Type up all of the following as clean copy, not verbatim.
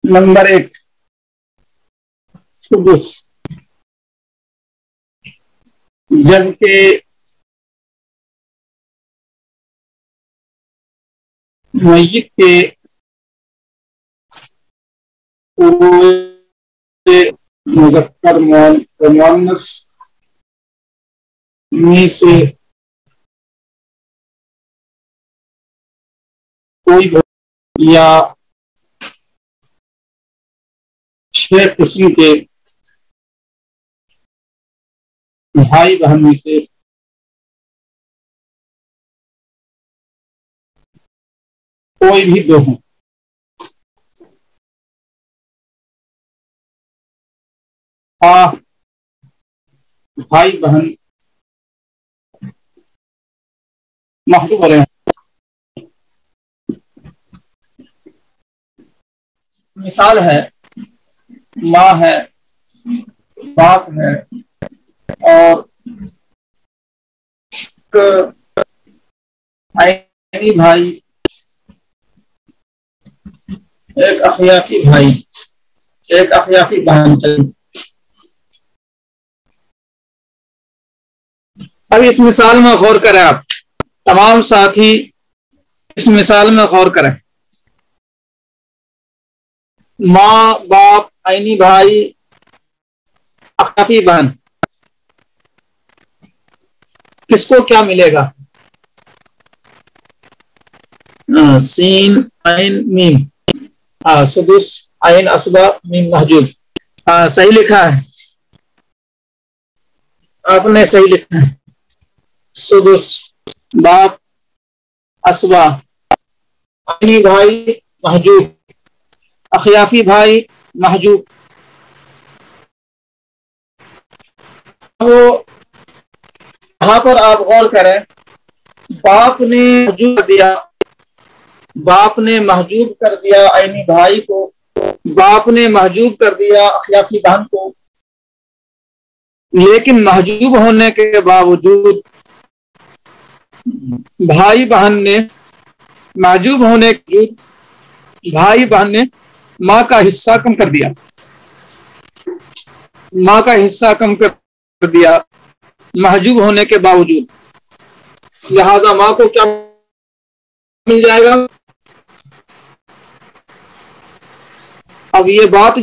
Number 1 سدس، جبکہ میت کے پورے مذکر مؤنث میں سے کوئی یا 6 قسم کے بھائی بہن میں سے کوئی بھی 2 ہوں، بھائی بہن محجوب ہو رہے ہیں۔ مثال ہے ماں ہے، باپ ہے، اور عینی بھائی، ایک اخیافی بھائی، ایک اخیافی بہن۔ اب اس مثال میں غور کریں، آپ تمام ساتھی اس مثال میں غور کریں۔ ماں، باپ، عینی بھائی، اخیافی بہن، کس کو کیا ملے گا؟ سین عین میم، سدس عین اصبع میم محجوب۔ صحیح لکھا ہے، آپ نے صحیح لکھا ہے۔ سدس، باپ اصبع، عینی بھائی محجوب، اخیافی بھائی محجوب۔ یہاں پر آپ غور کریں، باپ نے محجوب کر دیا عینی بھائی کو، باپ نے محجوب کر دیا اخیافی بہن کو، لیکن محجوب ہونے کے باوجود بھائی بہن نے ماں کا حصہ کم کر دیا، محجوب ہونے کے باوجود۔ لہذا ماں کو کیا مل جائے گا؟ اب یہ بات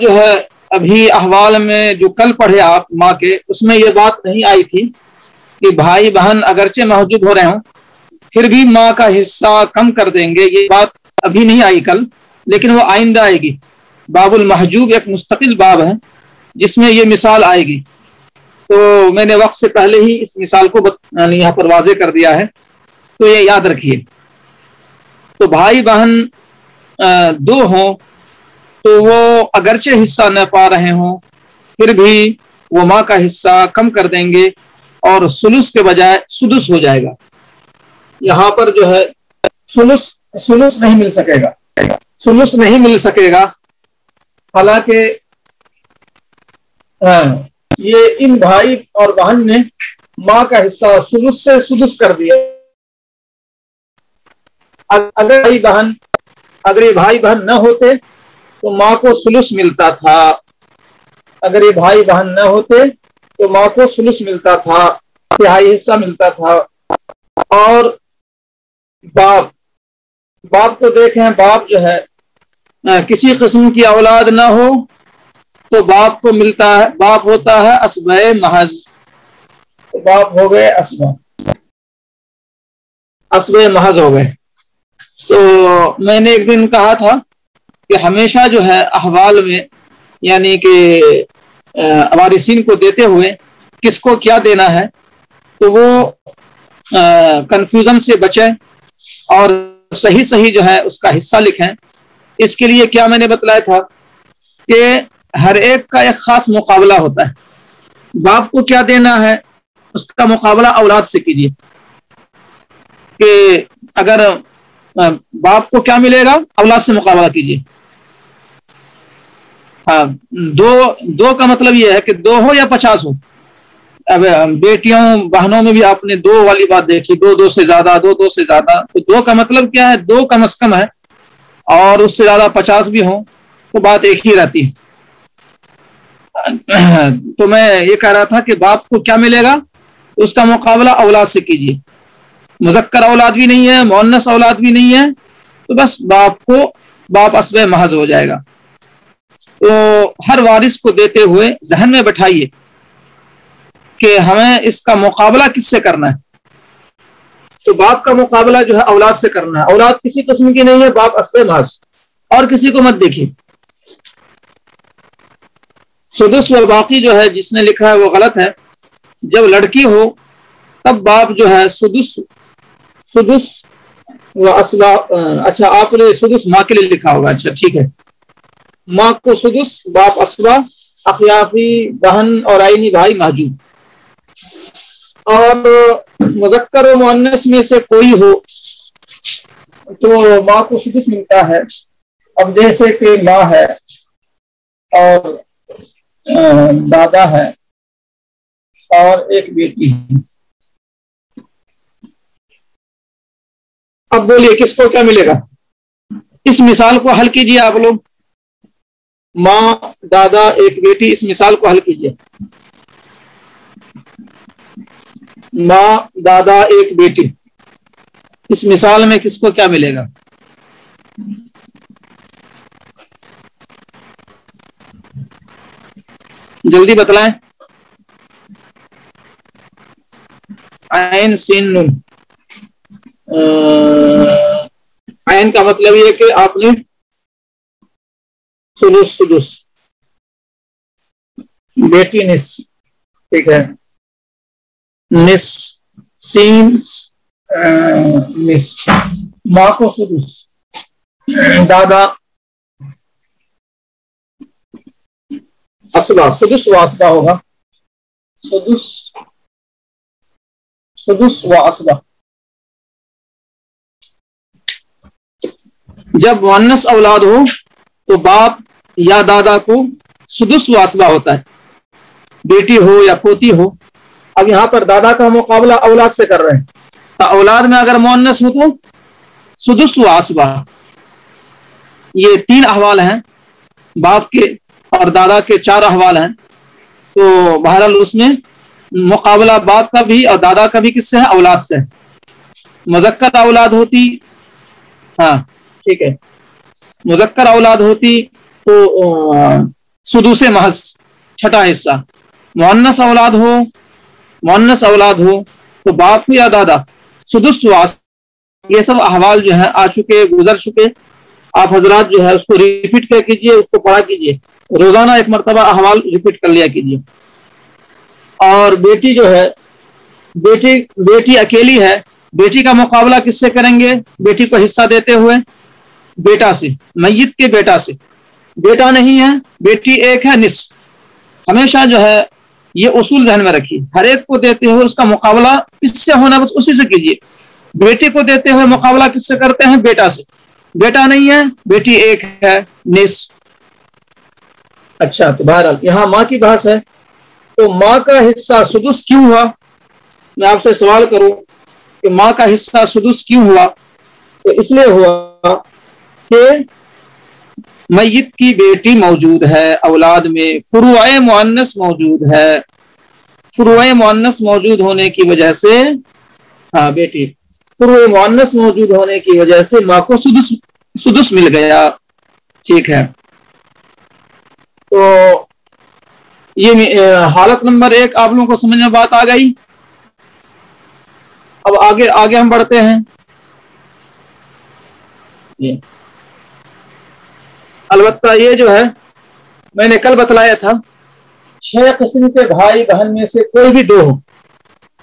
جو ہے ابھی احوال میں جو کل پڑھے آپ ماں کے، اس میں یہ بات نہیں آئی تھی کہ بھائی بہن اگرچہ محجوب ہو رہے ہوں پھر بھی ماں کا حصہ کم کر دیں گے، یہ بات ابھی نہیں آئی کل، لیکن وہ آئندہ آئے گی۔ باب المحجوب ایک مستقل باب ہے جس میں یہ مثال آئے گی، تو میں نے وقت سے پہلے ہی اس مثال کو یہاں پر واضح کر دیا ہے، تو یہ یاد رکھیے۔ تو بھائی بہن 2 ہوں تو وہ اگرچہ حصہ نہ پا رہے ہوں پھر بھی وہ ماں کا حصہ کم کر دیں گے اور ثلث کے بجائے سدس ہو جائے گا۔ یہاں پر جو ہے ثلث نہیں مل سکے گا، حالانکہ یہ ان بھائی اور بہن نے ماں کا حصہ ثلث سے سدس کر دیا۔ اگر یہ بھائی بہن نہ ہوتے تو ماں کو ثلث ملتا تھا، تہائی حصہ ملتا تھا۔ اور باپ کو دیکھیں، باپ جو ہے کسی قسم کی اولاد نہ ہو تو باپ کو ملتا ہے، باپ ہوتا ہے اصبع محض، باپ ہو گئے اصبع محض ہو گئے۔ تو میں نے ایک دن کہا تھا کہ ہمیشہ جو ہے احوال میں یعنی کہ وارثین کو دیتے ہوئے کس کو کیا دینا ہے تو وہ کنفیوژن سے بچیں اور صحیح جو ہے اس کا حصہ لکھیں۔ اس کے لیے کیا میں نے بتلایا تھا کہ ہر ایک کا ایک خاص مقابلہ ہوتا ہے۔ باپ کو کیا دینا ہے اس کا مقابلہ اولاد سے کیجیے، کہ اگر باپ کو کیا ملے گا اولاد سے مقابلہ کیجیے۔ دو کا مطلب یہ ہے کہ 2 ہو یا 50 ہو۔ اب بیٹیوں بہنوں میں بھی آپ نے 2 والی بات دیکھی، 2 سے زیادہ، 2 سے زیادہ، تو 2 کا مطلب کیا ہے؟ 2 کم از کم ہے اور اس سے زیادہ 50 بھی ہوں تو بات ایک ہی رہتی ہے. تو میں یہ کہہ رہا تھا کہ باپ کو کیا ملے گا؟ اس کا مقابلہ اولاد سے کیجیے. مذکر اولاد بھی نہیں ہے، مؤنث اولاد بھی نہیں ہے، تو بس باپ عصب محض ہو جائے گا. تو ہر وارث کو دیتے ہوئے ذہن میں بٹھائیے کہ ہمیں اس کا مقابلہ کس سے کرنا ہے. تو باپ کا مقابلہ جو ہے اولاد سے کرنا ہے. اولاد کسی قسم کی نہیں ہے، باپ عصب محض. اور کسی کو مت دیکھیے. سدس و باقی جو ہے جس نے لکھا ہے وہ غلط ہے. جب لڑکی ہو تب باپ جو ہے سدس و اسبا. اچھا آپ نے سدس ماں کے لیے لکھا ہوگا. اچھا ٹھیک ہے. ماں کو سدس، باپ اسبا، اخیافی بہن اور آئینی بھائی محجوب. اور مذکر و مؤنث میں سے کوئی ہو تو ماں کو سدس ملتا ہے. اب جیسے کہ ماں ہے اور دادا ہے اور ایک بیٹی ہے. اب بولیے کس کو کیا ملے گا؟ اس مثال کو حل کیجیے آپ لوگ. ماں، دادا، ایک بیٹی، اس مثال کو حل کیجیے. ماں، دادا، ایک بیٹی، اس مثال میں کس کو کیا ملے گا؟ جلدی بتلائیں. عین سین نون. عین کا مطلب یہ کہ آپ نے سدس، بیٹی نس. ٹھیک ہے. نس، سین نس. ماں کو سدس، دادا اسبا. سدس و اسبا ہوگا. سدس و اسبا. جب مؤنث اولاد ہو تو باپ یا دادا کو سدس و اسبا ہوتا ہے، بیٹی ہو یا پوتی ہو. اب یہاں پر دادا کا مقابلہ اولاد سے کر رہے ہیں. تو اولاد میں اگر مؤنث ہو تو سدس و اسبا. یہ 3 احوال ہیں. باپ کے اور دادا کے 4 احوال ہیں. تو بہرحال اس میں مقابلہ باپ کا بھی اور دادا کا بھی کس سے ہے؟ اولاد سے. مذکر اولاد ہوتی، ہاں ٹھیک ہے، مذکر اولاد ہوتی تو سدوس محض 6واں حصہ. مؤنث اولاد ہو تو باپ یا دادا سدس و اسبا. یہ سب احوال جو ہیں آ چکے، گزر چکے. آپ حضرات جو ہے اس کو ریپیٹ کر کیجئے، اس کو پڑھا کیجئے. روزانہ ایک مرتبہ احوال ریپیٹ کر لیا کیجئے. اور بیٹی جو ہے، بیٹی اکیلی ہے. بیٹی کا مقابلہ کس سے کریں گے؟ بیٹی کو حصہ دیتے ہوئے بیٹا سے، میت کے بیٹا سے. بیٹا نہیں ہے، بیٹی ایک ہے، نصف. ہمیشہ جو ہے یہ اصول ذہن میں رکھیے. ہر ایک کو دیتے ہوئے اس کا مقابلہ کس سے ہونا بس اسی سے کیجیے. بیٹی کو دیتے ہوئے مقابلہ کس سے کرتے ہیں؟ بیٹا سے. بیٹا نہیں ہے، بیٹی ایک ہے، نصف. اچھا تو بہرحال یہاں ماں کی بحث ہے. تو ماں کا حصہ سدس کیوں ہوا؟ میں آپ سے سوال کروں کہ ماں کا حصہ سدس کیوں ہوا؟ تو اس لیے ہوا کہ میت کی بیٹی موجود ہے اولاد میں، فروع مؤنث موجود ہے. فروع مؤنث موجود ہونے کی وجہ سے، ہاں بیٹی، فروع مؤنث موجود ہونے کی وجہ سے ماں کو سدس مل گیا. ٹھیک ہے. تو یہ حالت نمبر 1 آپ لوگوں کو سمجھ میں بات آ گئی. اب آگے ہم بڑھتے ہیں. البتہ یہ جو ہے میں نے کل بتلایا تھا 6 قسم کے بھائی بہن میں سے کوئی بھی 2 ہو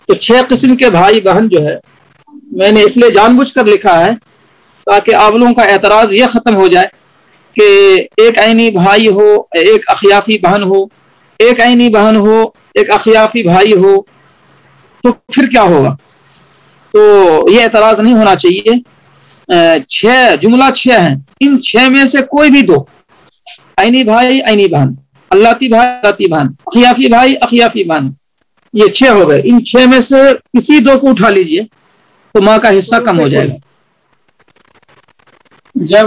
تو 6 قسم کے بھائی بہن جو ہے میں نے اس لیے جان بوجھ کر لکھا ہے تاکہ آپ لوگوں کا اعتراض یہ ختم ہو جائے کہ ایک عینی بھائی ہو، ایک اخیافی بہن ہو، ایک عینی بہن ہو، ایک اخیافی بھائی ہو، تو پھر کیا ہوگا. تو یہ اعتراض نہیں ہونا چاہیے. 6 ہیں. ان 6 میں سے کوئی بھی 2، عینی بھائی، عینی بہن، اللتی بھائی، اللتی بہن، اخیافی بھائی، اخیافی بہن، یہ 6 ہو گئے. ان 6 میں سے کسی 2 کو اٹھا لیجئے تو ماں کا حصہ کم ہو جائے گا. جب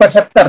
75।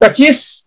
25,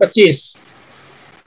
25,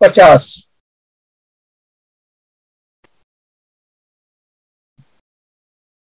50।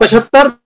75,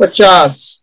50,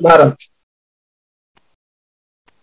12।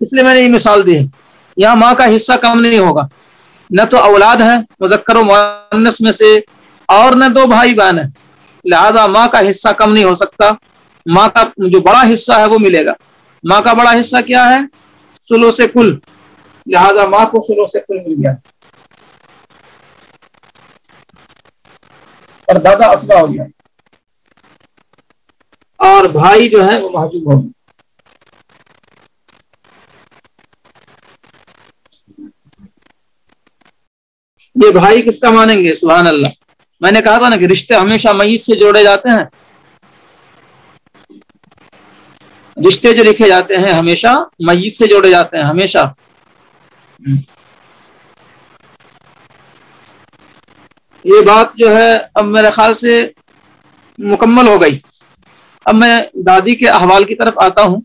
اس لیے میں نے یہ مثال دی ہے. یہاں ماں کا حصہ کم نہیں ہوگا، نہ تو اولاد ہے مذکر و مؤنث میں سے، اور نہ دو بھائی بہن ہیں، لہذا ماں کا حصہ کم نہیں ہو سکتا. ماں کا جو بڑا حصہ ہے وہ ملے گا. ماں کا بڑا حصہ کیا ہے؟ ثلث کل، لہذا ماں کو ثلث کل مل گیا اور دادا اسبا ہو گیا، اور بھائی جو ہے وہ محجوب ہو گیا. یہ بھائی کس کا مانیں گے؟ سبحان اللہ. میں نے کہا تھا نا کہ رشتے ہمیشہ میت سے جوڑے جاتے ہیں. رشتے جو لکھے جاتے ہیں ہمیشہ میت سے جوڑے جاتے ہیں، ہمیشہ. یہ بات جو ہے اب میرے خیال سے مکمل ہو گئی. اب میں دادی کے احوال کی طرف آتا ہوں.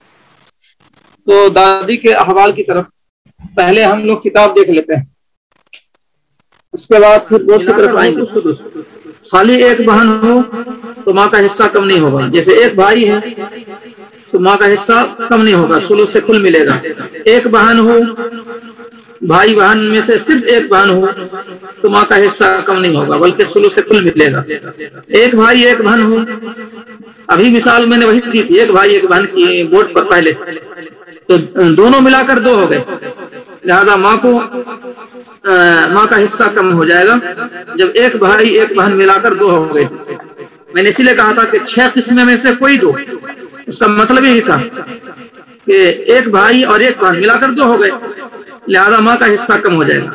تو دادی کے احوال کی طرف پہلے ہم لوگ کتاب دیکھ لیتے ہیں، اس کے بعد پھر بورڈ کی طرف آئیں گے. خالی ایک بہن ہو تو ماں کا حصہ کم نہیں ہوگا. جیسے ایک بھائی ہے تو ماں کا حصہ کم نہیں ہوگا، ثلث سے کل ملے گا. ایک بہن ہو، بھائی بہن میں سے صرف ایک بہن ہو تو ماں کا حصہ کم نہیں ہوگا بلکہ ثلث سے کل ملے گا. ایک بھائی ایک بہن ہو، ابھی مثال میں نے وہی دی تھی، ایک بھائی ایک بہن کی بورڈ پر پہلے، تو دونوں ملا کر دو ہو گئے، لہذا ماں کا حصہ کم ہو جائے گا جب ایک بھائی ایک بہن ملا کر دو ہو گئے. میں نے اسی لیے کہا تھا کہ 6 قسمیں میں سے کوئی دو. اس کا مطلب یہی تھا کہ ایک بھائی اور ایک بہن ملا کر دو ہو گئے، لہذا ماں کا حصہ کم ہو جائے گا.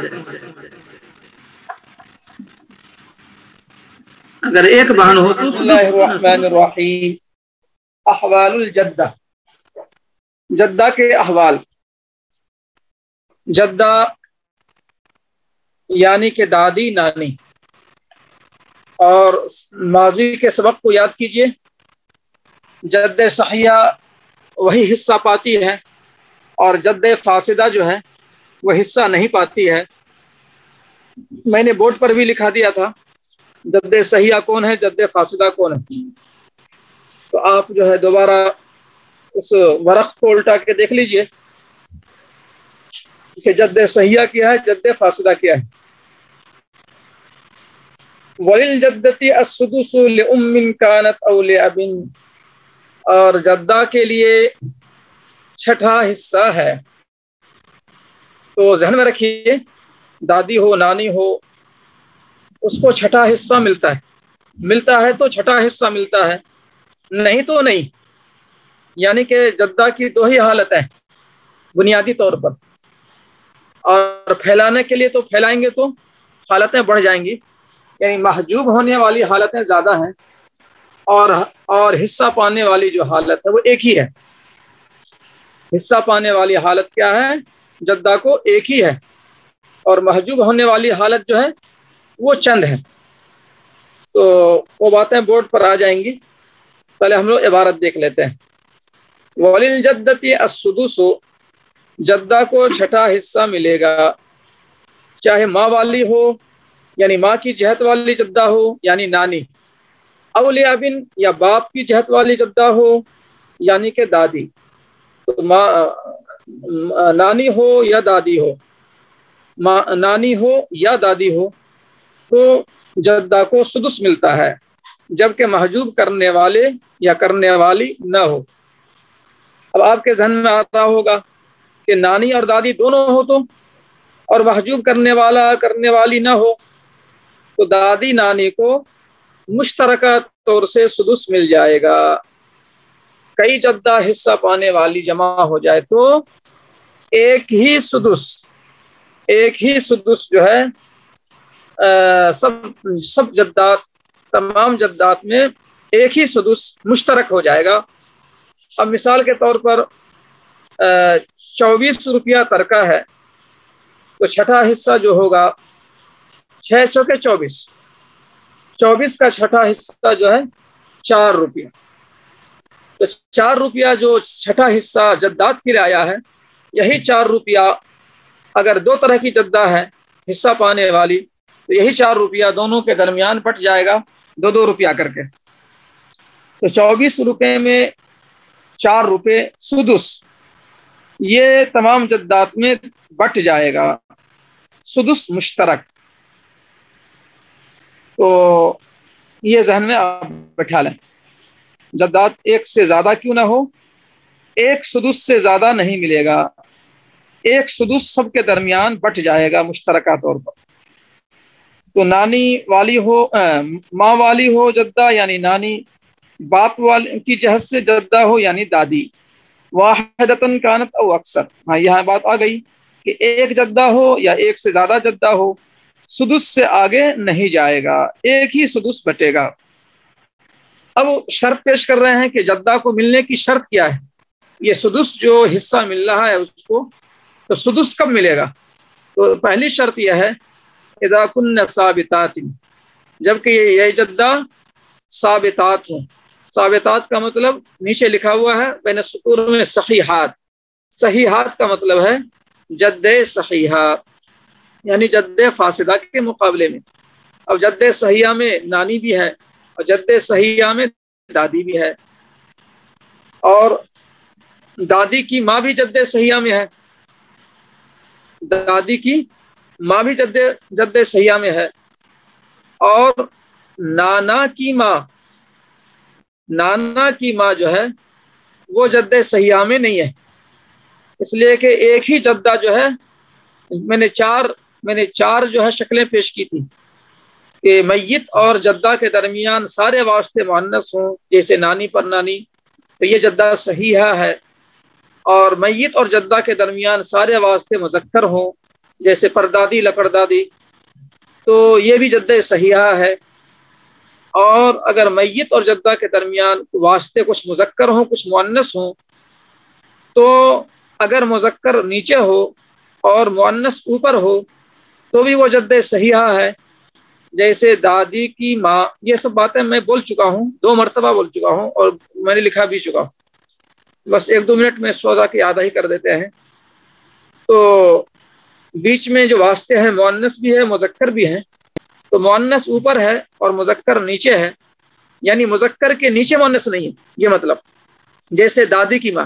اگر ایک بہن ہو تو. بسم اللہ الرحمن الرحیم. احوال الجدہ، جدہ کے احوال. جدہ یعنی کہ دادی نانی. اور ماضی کے سبق کو یاد کیجئے. جد صحیحہ وہی حصہ پاتی ہے اور جد فاسدہ جو ہے وہ حصہ نہیں پاتی ہے. میں نے بورڈ پر بھی لکھا دیا تھا جد صحیحہ کون ہے، جد فاسدہ کون ہے. تو آپ جو ہے دوبارہ اس ورق کو الٹا کے دیکھ لیجئے کہ جد صحیحہ کیا ہے، جد فاسدہ کیا ہے. وَلِلْجَدَّةِ السُّدُسُ لِأُمٍّ كَانَتْ أَوْ لِأَبٍ، اور جدہ کے لیے چھٹا حصہ ہے. تو ذہن میں رکھیے، دادی ہو نانی ہو اس کو چھٹا حصہ ملتا ہے تو چھٹا حصہ ملتا ہے، نہیں تو نہیں. یعنی کہ جدہ کی دو ہی حالتیں بنیادی طور پر، اور پھیلانے کے لیے تو پھیلائیں گے تو حالتیں بڑھ جائیں گی. یعنی محجوب ہونے والی حالتیں زیادہ ہیں اور حصہ پانے والی جو حالت ہے وہ ایک ہی ہے. حصہ پانے والی حالت کیا ہے؟ جدہ کو ایک ہی ہے، اور محجوب ہونے والی حالت جو ہے وہ چند ہے. تو وہ باتیں بورڈ پر آ جائیں گی. پہلے ہم لوگ عبارت دیکھ لیتے ہیں. وَلِلْجَدَّةِ السُّدُسُ، جدہ کو چھٹا حصہ ملے گا، چاہے ماں والی ہو یعنی ماں کی جہت والی جدہ ہو یعنی نانی، اولی ابن یا باپ کی جہت والی جدہ ہو یعنی کہ دادی. تو نانی ہو یا دادی ہو، نانی ہو یا دادی ہو تو جدہ کو سدس ملتا ہے، جبکہ محجوب کرنے والے یا کرنے والی نہ ہو. اب آپ کے ذہن میں آتا ہوگا کہ نانی اور دادی دونوں ہو تو، اور محجوب کرنے والا کرنے والی نہ ہو تو دادی نانی کو مشترکہ طور سے سدس مل جائے گا. کئی جدہ حصہ پانے والی جمع ہو جائے تو ایک ہی سدس جو ہے سب جدات، تمام جدات میں ایک ہی سدس مشترک ہو جائے گا. اب مثال کے طور پر 24 روپیہ ترکہ ہے تو چھٹا حصہ جو ہوگا 6 چوکے 24 کا چھٹا حصہ جو ہے 4 روپیہ. تو 4 روپیہ جو چھٹا حصہ جدات کے لیے آیا ہے، یہی 4 روپیہ اگر دو طرح کی جدہ ہے حصہ پانے والی تو یہی 4 روپیہ دونوں کے درمیان بٹ جائے گا 2 روپیہ کر کے. تو 24 روپے میں 4 روپے سدس، یہ تمام جدات میں بٹ جائے گا، سدس مشترک۔ تو یہ ذہن میں آپ بٹھا لیں، جدات ایک سے زیادہ کیوں نہ ہو، ایک سدس سے زیادہ نہیں ملے گا، ایک سدس سب کے درمیان بٹ جائے گا مشترکہ طور پر۔ تو نانی والی ہو، ماں والی ہو جدہ یعنی نانی، باپ والی کی جہت سے جدہ ہو یعنی دادی، واحدتن کانت او اکثر، ہاں یہاں بات آ گئی کہ ایک جدہ ہو یا ایک سے زیادہ جدہ ہو، سدس سے آگے نہیں جائے گا، ایک ہی سدس بٹے گا۔ اب شرط پیش کر رہے ہیں کہ جدہ کو ملنے کی شرط کیا ہے، یہ سدس جو حصہ مل رہا ہے اس کو، تو سدس کب ملے گا؟ تو پہلی شرط یہ ہے اذا کن ثابتات، جبکہ یہ جدہ ثابتات ہوں۔ ثابتات کا مطلب نیچے لکھا ہوا ہے بین السطور میں صحیحات، صحیحات کا مطلب ہے جد صحیحہ یعنی جد فاسدہ کے مقابلے میں۔ اب جد صحیحہ میں نانی بھی ہے اور جد صحیحہ میں دادی بھی ہے، اور دادی کی ماں بھی جد صحیحہ میں ہے، دادی کی ماں بھی جد صحیحہ میں ہے، اور نانا کی ماں جو ہے وہ جد صحیحہ میں نہیں ہے، اس لیے کہ ایک ہی جدہ جو ہے، میں نے چار جو ہے شکلیں پیش کی تھی کہ میت اور جدہ کے درمیان سارے واسطے مؤنث ہوں، جیسے نانی پر نانی تو یہ جدہ صحیحہ ہے، اور میت اور جدہ کے درمیان سارے واسطے مذکر ہوں، جیسے پردادی لکڑدادی، تو یہ بھی جدہ صحیحہ ہے۔ اور اگر میت اور جدہ کے درمیان واسطے کچھ مذکر ہوں کچھ مؤنث ہوں، تو اگر مذکر نیچے ہو اور مؤنث اوپر ہو تو بھی وہ جد صحیحہ ہے، جیسے دادی کی ماں۔ یہ سب باتیں میں بول چکا ہوں، 2 مرتبہ بول چکا ہوں اور میں نے لکھا بھی چکا ہوں، بس 1-2 منٹ میں سودا کی آدھا ہی کر دیتے ہیں۔ تو بیچ میں جو واسطے ہیں مؤنث بھی ہے مذکر بھی ہیں، تو مؤنث اوپر ہے اور مذکر نیچے ہے، یعنی مذکر کے نیچے مؤنث نہیں ہے، یہ مطلب جیسے دادی کی ماں،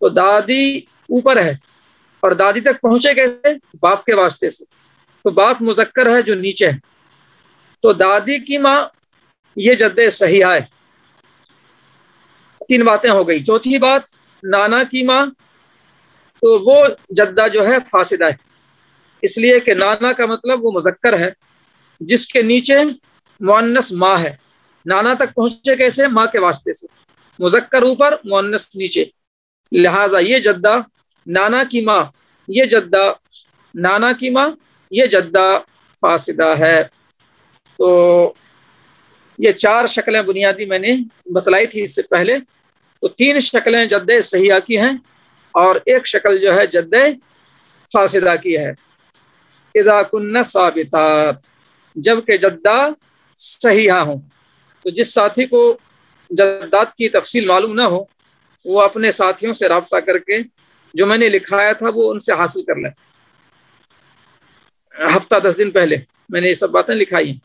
تو دادی اوپر ہے اور دادی تک پہنچے کیسے؟ باپ کے واسطے سے، تو باپ مذکر ہے جو نیچے ہے، تو دادی کی ماں یہ جد صحیحہ ہے۔ 3 باتیں ہو گئی۔ چوتھی بات نانا کی ماں، تو وہ جدہ جو ہے فاسدہ ہے، اس لیے کہ نانا کا مطلب وہ مذکر ہے جس کے نیچے مؤنث ماں ہے، نانا تک پہنچے کیسے؟ ماں کے واسطے سے، مذکر اوپر مؤنث نیچے، لہذا یہ جدہ نانا کی ماں، یہ جدہ نانا کی ماں، یہ جدہ فاسدہ ہے۔ تو یہ 4 شکلیں بنیادی میں نے بتلائی تھی اس سے پہلے، تو 3 شکلیں جد صحیحہ کی ہیں اور 1 شکل جو ہے جد فاسدہ کی ہے۔ اذا کن ثابتات، جبکہ جدہ صحیحہ ہوں۔ تو جس ساتھی کو جدات کی تفصیل معلوم نہ ہو وہ اپنے ساتھیوں سے رابطہ کر کے جو میں نے لکھایا تھا وہ ان سے حاصل کر لیں، ہفتہ 10 دن پہلے میں نے یہ سب باتیں لکھائی ہیں۔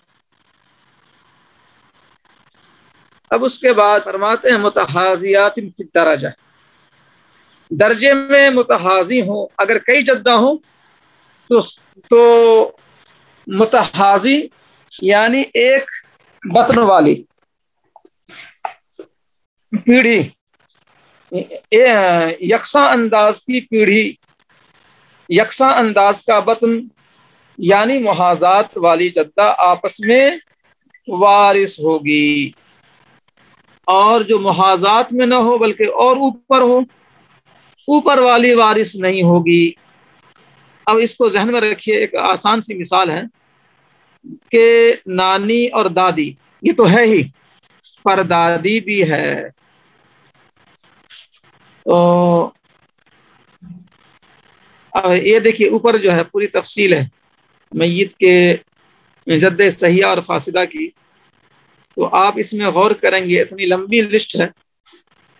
اب اس کے بعد فرماتے ہیں متحازیات فی الدرجہ، درجے میں متحازی ہوں، اگر کئی جدہ ہوں تو متحازی یعنی ایک بطن والی پیڑھی، یکساں انداز کی پیڑھی، یکساں انداز کا بطن یعنی محاذات والی جدہ آپس میں وارث ہوگی، اور جو محاذات میں نہ ہو بلکہ اور اوپر ہو، اوپر والی وارث نہیں ہوگی۔ اب اس کو ذہن میں رکھیے، ایک آسان سی مثال ہے کہ نانی اور دادی یہ تو ہے ہی، پر دادی بھی ہے، تو یہ دیکھیے اوپر جو ہے پوری تفصیل ہے میت کے جد صحیحہ اور فاسدہ کی، تو آپ اس میں غور کریں گے، اتنی لمبی لسٹ ہے،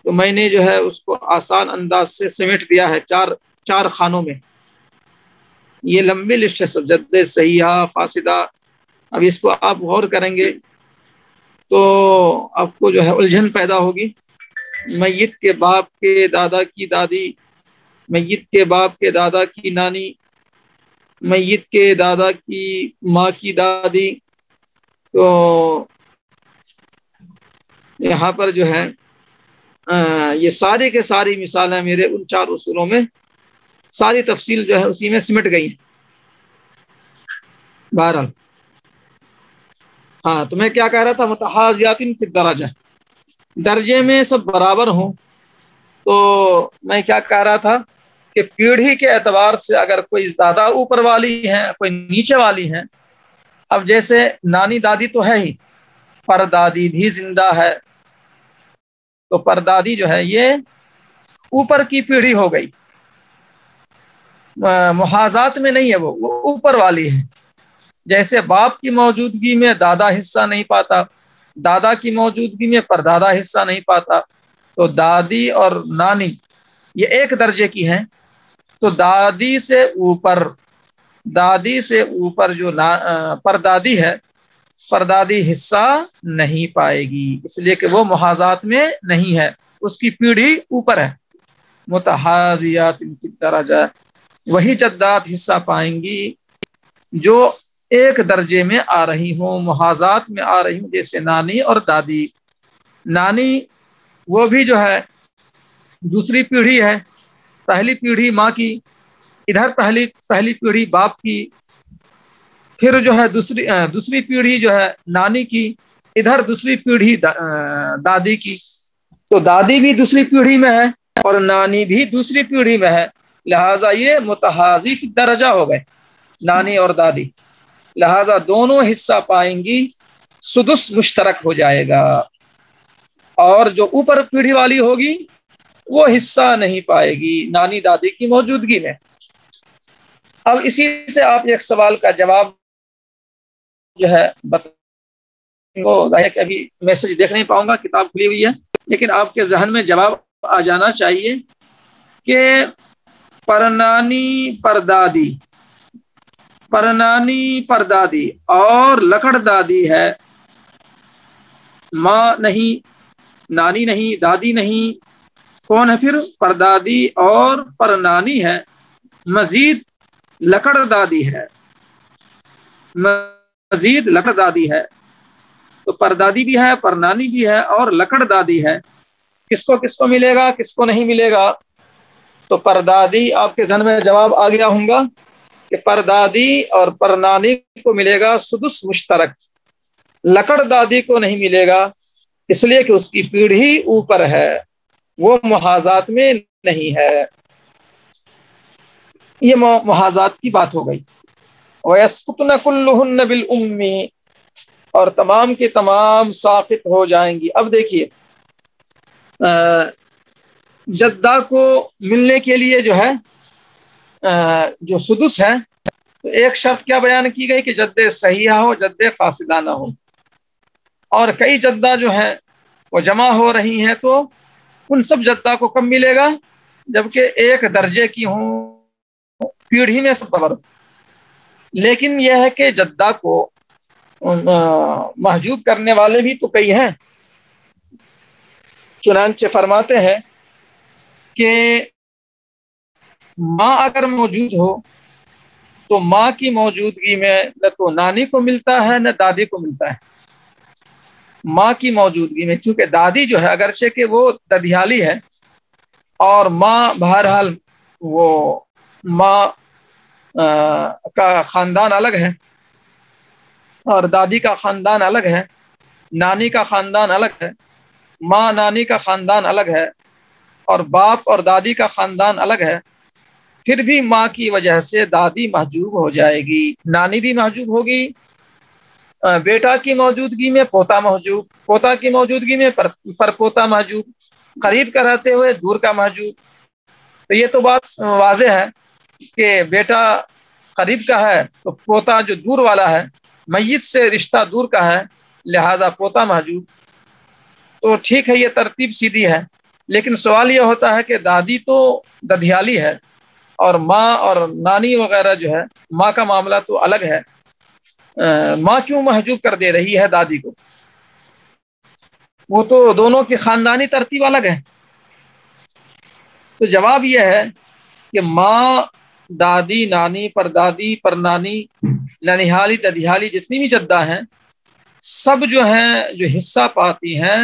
تو میں نے جو ہے اس کو آسان انداز سے سمیٹ دیا ہے 4 خانوں میں۔ یہ لمبی لسٹ ہے سب، جد صحیحہ فاسدہ۔ اب اس کو آپ غور کریں گے تو آپ کو جو ہے الجھن پیدا ہوگی، میت کے باپ کے دادا کی دادی میت کے باپ کے دادا کی نانی، میت کے دادا کی ماں کی دادی. تو یہاں پر جو ہے یہ سارے کے ساری مثالیں میرے ان 4 اصولوں میں ساری تفصیل جو ہے اسی میں سمٹ گئی ہیں. بہرحال ہاں، تو میں کیا کہہ رہا تھا، متحازیات فی الدرجہ، درجے میں سب برابر ہوں. تو میں کیا کہہ رہا تھا کہ پیڑھی کے اعتبار سے اگر کوئی زیادہ اوپر والی ہے کوئی نیچے والی ہے، اب جیسے نانی دادی تو ہے ہی، پردادی بھی زندہ ہے، تو پردادی جو ہے یہ اوپر کی پیڑھی ہو گئی، محاذات میں نہیں ہے، وہ اوپر والی ہے. جیسے باپ کی موجودگی میں دادا حصہ نہیں پاتا، دادا کی موجودگی میں پردادا حصہ نہیں پاتا، تو دادی اور نانی یہ ایک درجے کی ہیں. تو دادی سے اوپر جو پردادی ہے، پردادی حصہ نہیں پائے گی، اس لیے کہ وہ محاذات میں نہیں ہے، اس کی پیڑھی اوپر ہے. متحازیات فی الدرجہ، وہی جدات حصہ پائیں گی جو ایک درجے میں آ رہی ہوں، محاذات میں آ رہی ہوں، جیسے نانی اور دادی. نانی وہ بھی جو ہے دوسری پیڑھی ہے، پہلی پیڑھی ماں کی، ادھر پہلی پیڑھی باپ کی، پھر جو ہے دوسری پیڑھی جو ہے نانی کی، ادھر دوسری پیڑھی دادی کی. تو دادی بھی دوسری پیڑھی میں ہے اور نانی بھی دوسری پیڑھی میں ہے، لہٰذا یہ متحازی فی الدرجہ ہو گئے نانی اور دادی، لہٰذا دونوں حصہ پائیں گی، سدس مشترک ہو جائے گا. اور جو اوپر پیڑھی والی ہوگی وہ حصہ نہیں پائے گی نانی دادی کی موجودگی میں. اب اسی سے آپ ایک سوال کا جواب جو ہے کہ ابھی میسج دیکھ نہیں پاؤں گا، کتاب کھلی ہوئی ہے، لیکن آپ کے ذہن میں جواب آ جانا چاہیے کہ پرنانی پردادی اور لکڑ دادی ہے، ماں نہیں، نانی نہیں، دادی نہیں، کون ہے پھر؟ پردادی اور پرنانی ہے، مزید لکڑ دادی ہے. تو پردادی بھی ہے، پرنانی بھی ہے اور لکڑ دادی ہے. کس کو ملے گا، کس کو نہیں ملے گا؟ تو پردادی، آپ کے ذہن میں جواب آ گیا ہوں گا کہ پردادی اور پرنانی کو ملے گا سدس مشترک، لکڑ دادی کو نہیں ملے گا، اس لیے کہ اس کی پیڑھی اوپر ہے، وہ محاذات میں نہیں ہے. یہ محاذات کی بات ہو گئی. وَيَسْقُطْنَ كُلُّهُنَّ بِالْأُمِّ، اور تمام کے تمام ساقط ہو جائیں گی. اب دیکھیے جدہ کو ملنے کے لیے جو ہے جو سدس ہے، تو ایک شرط کیا بیان کی گئی کہ جدے صحیحہ ہو، جدے فاسدہ نہ ہو. اور کئی جدہ جو ہیں وہ جمع ہو رہی ہیں، تو ان سب جدہ کو کم ملے گا جبکہ ایک درجے کی ہوں، پیڑھی میں سب برابر. لیکن یہ ہے کہ جدہ کو محجوب کرنے والے بھی تو کئی ہیں. چنانچہ فرماتے ہیں کہ ماں اگر موجود ہو تو ماں کی موجودگی میں نہ تو نانی کو ملتا ہے نہ دادی کو ملتا ہے. ماں کی موجودگی میں، چونکہ دادی جو ہے اگرچہ کہ وہ ددھیالی ہے اور ماں بہرحال وہ ماں کا خاندان الگ ہے اور دادی کا خاندان الگ ہے، نانی کا خاندان الگ ہے، ماں نانی کا خاندان الگ ہے، اور باپ اور دادی کا خاندان الگ ہے. پھر بھی ماں کی وجہ سے دادی محجوب ہو جائے گی، نانی بھی محجوب ہوگی، بیٹا کی موجودگی میں پوتا محجوب، پوتا کی موجودگی میں پرپوتا محجوب، قریب کا رہتے ہوئے دور کا محجوب. تو یہ تو بات واضح ہے کہ بیٹا قریب کا ہے تو پوتا جو دور والا ہے، میت سے رشتہ دور کا ہے، لہذا پوتا محجوب. تو ٹھیک ہے، یہ ترتیب سیدھی ہے. لیکن سوال یہ ہوتا ہے کہ دادی تو ددھیالی ہے اور ماں اور نانی وغیرہ جو ہے، ماں کا معاملہ تو الگ ہے، ماں کیوں محجوب کر دے رہی ہے دادی کو؟ وہ تو دونوں کی خاندانی ترتیب الگ ہے. تو جواب یہ ہے کہ ماں، دادی، نانی، پردادی، پرنانی، ننیحالی، ددیحالی، جتنی بھی جدہ ہیں سب جو ہیں جو حصہ پاتی ہیں،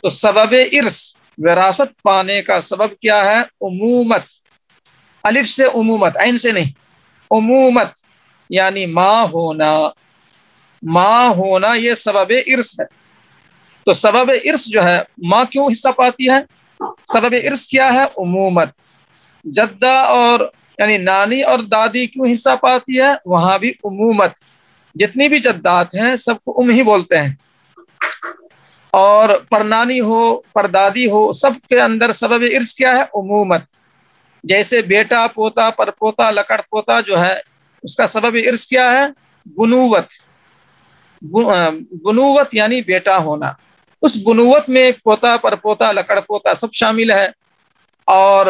تو سبب ارث وراثت پانے کا سبب کیا ہے؟ عمومت، الف سے عمومت، عین سے نہیں، عمومت یعنی ماں ہونا، ماں ہونا یہ سبب ارث ہے۔ تو سبب ارث جو ہے ماں کیوں حصہ پاتی ہے؟ سبب ارث کیا ہے؟ عمومت۔ جدہ اور یعنی نانی اور دادی کیوں حصہ پاتی ہے؟ وہاں بھی عمومت، جتنی بھی جدات ہیں سب کو ہی بولتے ہیں، اور پرنانی ہو پردادی ہو سب کے اندر سبب ارث کیا ہے؟ عمومت۔ جیسے بیٹا، پوتا، پرپوتا، لکڑ پوتا جو ہے اس کا سبب ارث کیا ہے؟ بنوت، بنوت یعنی بیٹا ہونا۔ اس بنوت میں پوتا، پرپوتا، لکڑ پوتا سب شامل ہے، اور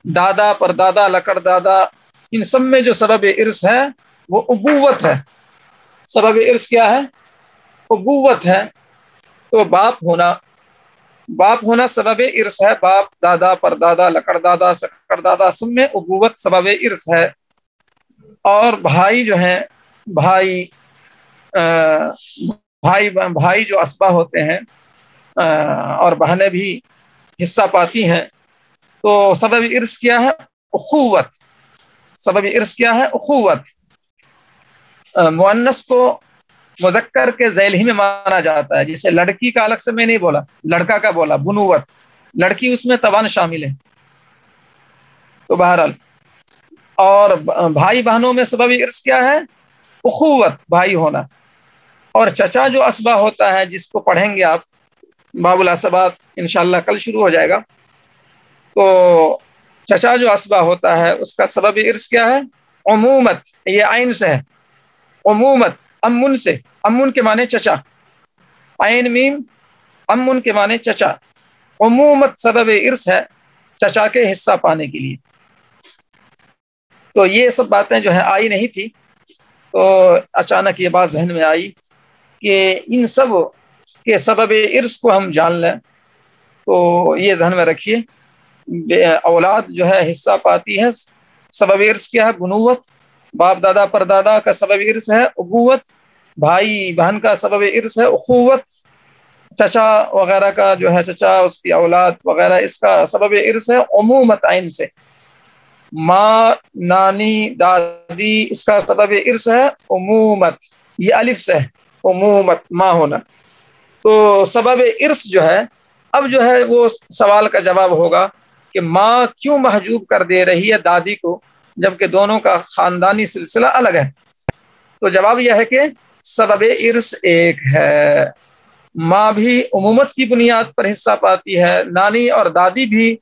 دادا، پردادا، لکڑ دادا، ان سب میں جو سبب ارث ہے وہ ابوت ہے۔ سبب ارث کیا ہے؟ ابوت ہے۔ تو باپ ہونا، باپ ہونا سبب ارث ہے۔ باپ، دادا، پردادا، لکڑ دادا، سکڑ دادا سب میں ابوت سبب ارث ہے۔ اور بھائی جو ہیں، بھائی بھائی جو اسبا ہوتے ہیں اور بہنیں بھی حصہ پاتی ہیں، تو سبب ارث کیا ہے؟ اخوت۔ سبب ارث کیا ہے؟ اخوت۔ مؤنث کو مذکر کے ذیل ہی میں مانا جاتا ہے، جیسے لڑکی کا الگ سے میں نہیں بولا، لڑکا کا بولا، بنوت، لڑکی اس میں تبان شامل ہے۔ تو بہرحال، اور بھائی بہنوں میں سبب ارث کیا ہے؟ اخوت، بھائی ہونا۔ اور چچا جو اسبا ہوتا ہے، جس کو پڑھیں گے آپ باب الاسبات انشاءاللہ کل شروع ہو جائے گا، تو چچا جو اسبا ہوتا ہے اس کا سبب ارث کیا ہے؟ عمومت، یہ عین سے ہے، عمومت، امن سے، امن کے معنی چچا، عین میم، امن کے معنی چچا، عمومت سبب ارث ہے چچا کے حصہ پانے کے لیے۔ تو یہ سب باتیں جو ہیں آئی نہیں تھی، تو اچانک یہ بات ذہن میں آئی کہ ان سب کے سبب ارث کو ہم جان لیں۔ تو یہ ذہن میں رکھیے، اولاد جو ہے حصہ پاتی ہے، سبب ارث کیا ہے؟ بنوت۔ باپ دادا پردادا کا سبب ارث ہے ابوت۔ بھائی بہن کا سبب ارث ہے اخوت۔ چچا وغیرہ کا جو ہے، چچا، اس کی اولاد وغیرہ، اس کا سبب ارث ہے عمومت، عین سے۔ ماں، نانی، دادی، اس کا سبب ارث ہے عمومت، یہ الف سے ہے، عمومت، ماں ہونا۔ تو سبب ارث جو ہے، اب جو ہے وہ سوال کا جواب ہوگا کہ ماں کیوں محجوب کر دے رہی ہے دادی کو، جبکہ دونوں کا خاندانی سلسلہ الگ ہے؟ تو جواب یہ ہے کہ سبب ارث ایک ہے، ماں بھی عمومت کی بنیاد پر حصہ پاتی ہے، نانی اور دادی بھی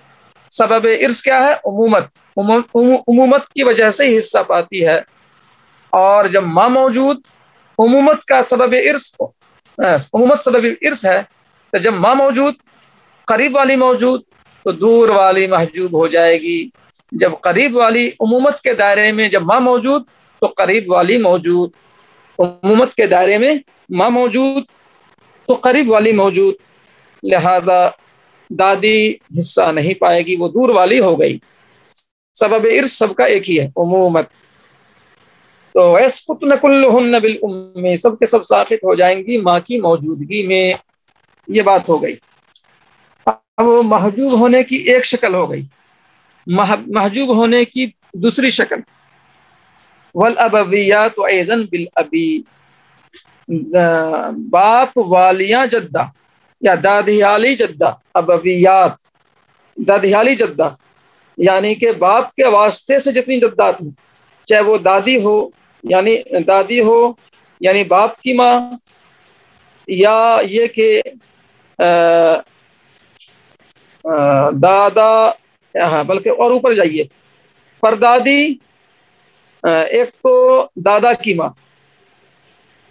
سبب ارث کیا ہے؟ عمومت کی وجہ سے ہی حصہ پاتی ہے۔ اور جب ماں موجود، عمومت کا سبب ارث، عمومت سبب ارث ہے، تو جب ماں موجود، قریب والی موجود، تو دور والی محجوب ہو جائے گی۔ جب قریب والی عمومت کے دائرے میں، جب ماں موجود تو قریب والی موجود، عمومت کے دائرے میں ماں موجود تو قریب والی موجود، لہذا دادی حصہ نہیں پائے گی، وہ دور والی ہو گئی۔ سبب ارث سب کا ایک ہی ہے، عمومت۔ تو یسقطن کلہن بالام، سب کے سب ساقط ہو جائیں گی ماں کی موجودگی میں۔ یہ بات ہو گئی۔ اب محجوب ہونے کی ایک شکل ہو گئی، محجوب ہونے کی دوسری شکل، والابویات ایضا بالابی، باپ والیاں جدہ یا دادیالی جدہ، ابویات دادیالی جدہ، یعنی کہ باپ کے واسطے سے جتنی جدات ہیں، چاہے وہ دادی ہو یعنی باپ کی ماں، یا یہ کہ دادا، ہاں بلکہ اور اوپر جائیے، پردادی، ایک تو دادا کی ماں،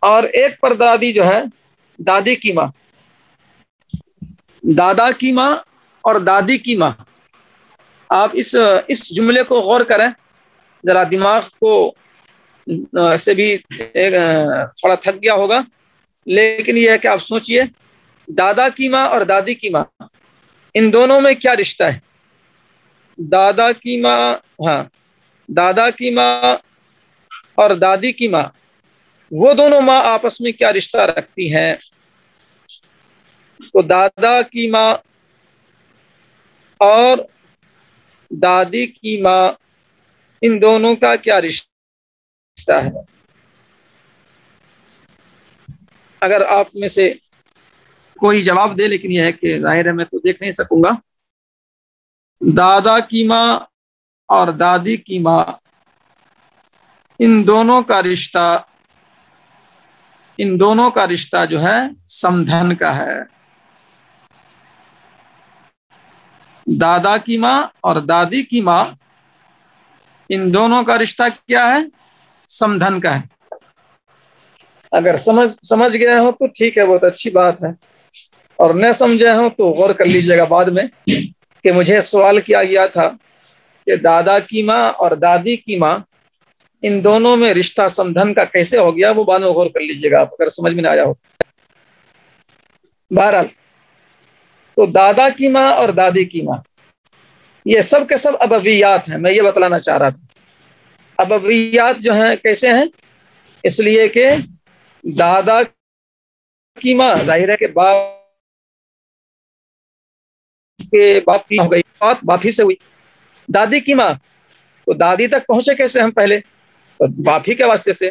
اور ایک پردادی جو ہے دادی کی ماں، دادا کی ماں اور دادی کی ماں۔ آپ اس جملے کو غور کریں ذرا، دماغ کو سے بھی تھوڑا تھک گیا ہوگا، لیکن یہ ہے کہ آپ سوچئے، دادا کی ماں اور دادی کی ماں، ان دونوں میں کیا رشتہ ہے؟ دادا کی ماں، ہاں دادا کی ماں اور دادی کی ماں، وہ دونوں ماں آپس میں کیا رشتہ رکھتی ہیں؟ تو دادا کی ماں اور دادی کی ماں، ان دونوں کا کیا رشتہ ہے؟ اگر آپ میں سے کوئی جواب دے، لیکن یہ ہے کہ ظاہر ہے میں تو دیکھ نہیں سکوں گا۔ دادا کی ماں اور دادی کی ماں، ان دونوں کا رشتہ جو ہے سمدھن کا ہے۔ دادا کی ماں اور دادی کی ماں، ان دونوں کا رشتہ کیا ہے؟ سمدھن کا ہے۔ اگر سمجھ گئے ہو تو ٹھیک ہے، بہت اچھی بات ہے، اور نہ سمجھے ہو تو غور کر لیجیے گا بعد میں کہ مجھے سوال کیا گیا تھا کہ دادا کی ماں اور دادی کی ماں، ان دونوں میں رشتہ سمدھن کا کیسے ہو گیا، وہ بعد میں غور کر لیجیے گا آپ اگر سمجھ میں نہ آیا ہو۔ بہرحال تو دادا کی ماں اور دادی کی ماں، یہ سب کے سب ابویات ہیں۔ میں یہ بتلانا چاہ رہا تھا، ابویات جو ہیں کیسے ہیں؟ اس لیے کہ دادا کی ماں ظاہر ہے کہ باپ کی ہو گئی، بات باپ ہی سے ہوئی۔ دادی کی ماں، تو دادی تک پہنچے کیسے ہم؟ پہلے تو باپ ہی کے واسطے سے۔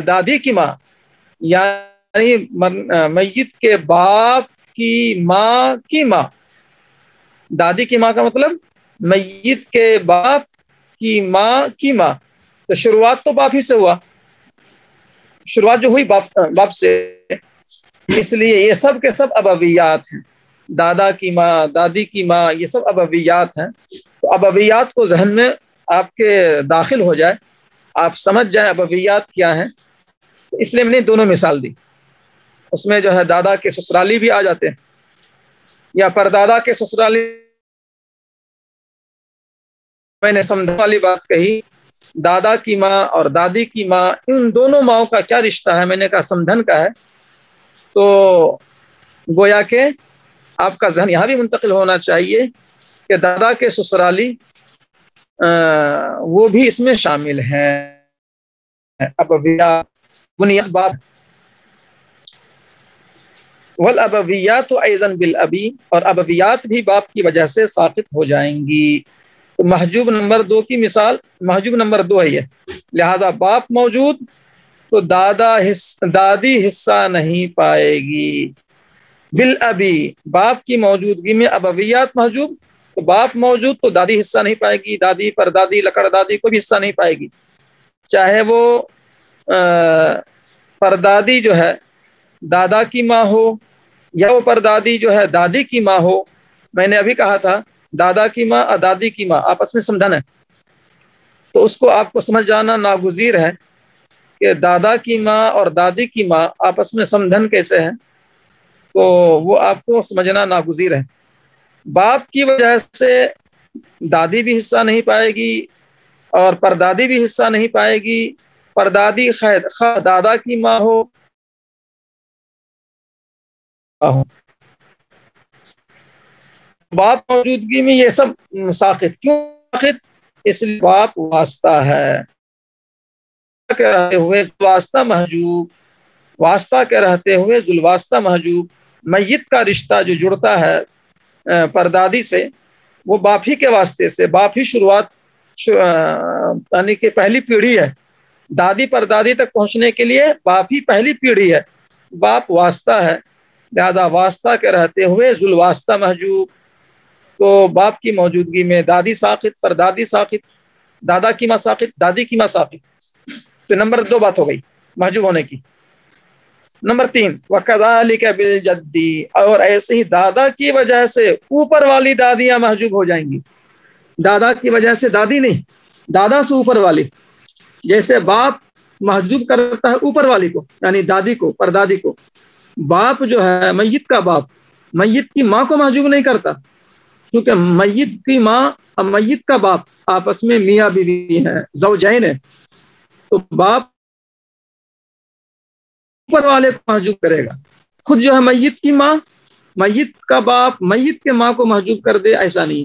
دادی کی ماں یعنی میت کے باپ کی ماں کی ماں، دادی کی ماں کا مطلب میت کے باپ کی ماں کی ماں، تو شروعات تو باپ ہی سے ہوا، شروعات جو ہوئی باپ سے، اس لیے یہ سب کے سب ابویات ہیں۔ دادا کی ماں، دادی کی ماں، یہ سب ابویات ہیں۔ تو ابویات کو ذہن میں آپ کے داخل ہو جائے، آپ سمجھ جائیں ابویات کیا ہیں، اس لیے میں نے دونوں مثال دی۔ اس میں جو ہے دادا کے سسرالی بھی آ جاتے ہیں، یا پردادا کے سسرالی۔ میں نے سمجھنے والی بات کہی، دادا کی ماں اور دادی کی ماں، ان دونوں ماؤں کا کیا رشتہ ہے؟ میں نے کہا سمدھن کا ہے۔ تو گویا کہ آپ کا ذہن یہاں بھی منتقل ہونا چاہیے کہ دادا کے سسرالی وہ بھی اس میں شامل ہیں۔ ابویات بنیاد باپ، والابویات ایضا بالابی، اور ابویات بھی باپ کی وجہ سے ساقط ہو جائیں گی۔ تو محجوب نمبر 2 کی مثال، محجوب نمبر 2 ہے یہ، لہذا باپ موجود تو دادی حصہ نہیں پائے گی۔ بالابی، باپ کی موجودگی میں ابویات محجوب، تو باپ موجود تو دادی حصہ نہیں پائے گی، دادی پردادی لکڑ دادی کو بھی حصہ نہیں پائے گی، چاہے وہ پردادی جو ہے دادا کی ماں ہو، یا وہ پردادی جو ہے دادی کی ماں ہو۔ میں نے ابھی کہا تھا دادا کی ماں اور دادی کی ماں آپس میں سمدھن ہے، تو اس کو آپ کو سمجھ جانا ناگزیر ہے کہ دادا کی ماں اور دادی کی ماں آپس میں سمدھن کیسے ہیں، تو وہ آپ کو سمجھنا ناگزیر ہے۔ باپ کی وجہ سے دادی بھی حصہ نہیں پائے گی اور پردادی بھی حصہ نہیں پائے گی، پردادی خواہ دادا کی ماں ہو۔ باپ موجودگی میں یہ سب ساقط، کیوں ساقط؟ اس لیے باپ واسطہ ہے کے رہتے ہوئے واسطہ محجوب، واسطہ کے رہتے ہوئے ذوالواسطہ محجوب۔ میت کا رشتہ جو جڑتا ہے پردادی سے، وہ باپ ہی کے واسطے سے، باپ ہی شروعات یعنی کہ پہلی پیڑھی ہے۔ دادی پردادی تک پہنچنے کے لیے باپ ہی پہلی پیڑھی ہے، باپ واسطہ ہے، لہذا واسطہ کے رہتے ہوئے ذوالواسطہ محجوب۔ تو باپ کی موجودگی میں دادی ساقط، پردادی ساقط، دادا کی ماں ساقط، دادی کی ماں ساقط۔ تو نمبر 2 بات ہو گئی محجوب ہونے کی۔ نمبر 3 وَكَذَلِكَ بِالْجَدِّ، اور ایسے ہی دادا کی وجہ سے اوپر والی دادیاں محجوب ہو جائیں گی۔ دادا کی وجہ سے دادی نہیں، دادا سے اوپر والی، جیسے باپ محجوب کرتا ہے اوپر والی کو یعنی دادی کو، پردادی کو، باپ جو ہے میت کا باپ میت کی ماں کو محجوب نہیں کرتا، کیونکہ میت کی ماں اور میت کا باپ آپس میں میاں بیوی ہیں، زوجین ہیں، تو باپ اوپر والے کو محجوب کرے گا۔ خود جو ہے میت کی ماں، میت کا باپ میت کے ماں کو محجوب کر دے، ایسا نہیں۔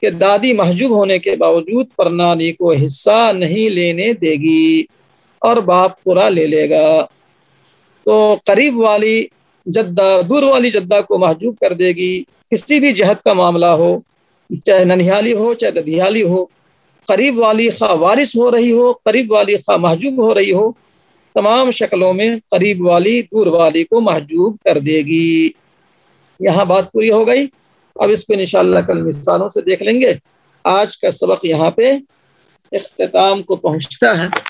کہ دادی محجوب ہونے کے باوجود پر نانی کو حصہ نہیں لینے دے گی اور باپ پورا لے لے گا۔ تو قریب والی جدہ دور والی جدہ کو محجوب کر دے گی، کسی بھی جہت کا معاملہ ہو، چاہے ننیالی ہو چاہے ددیالی ہو، قریب والی خواہ وارث ہو رہی ہو، قریب والی خواہ محجوب ہو رہی ہو، تمام شکلوں میں قریب والی دور والی کو محجوب کر دے گی۔ یہاں بات پوری ہو گئی۔ اب اس کو انشاءاللہ کل مثالوں سے دیکھ لیں گے۔ آج کا سبق یہاں پہ اختتام کو پہنچتا ہے۔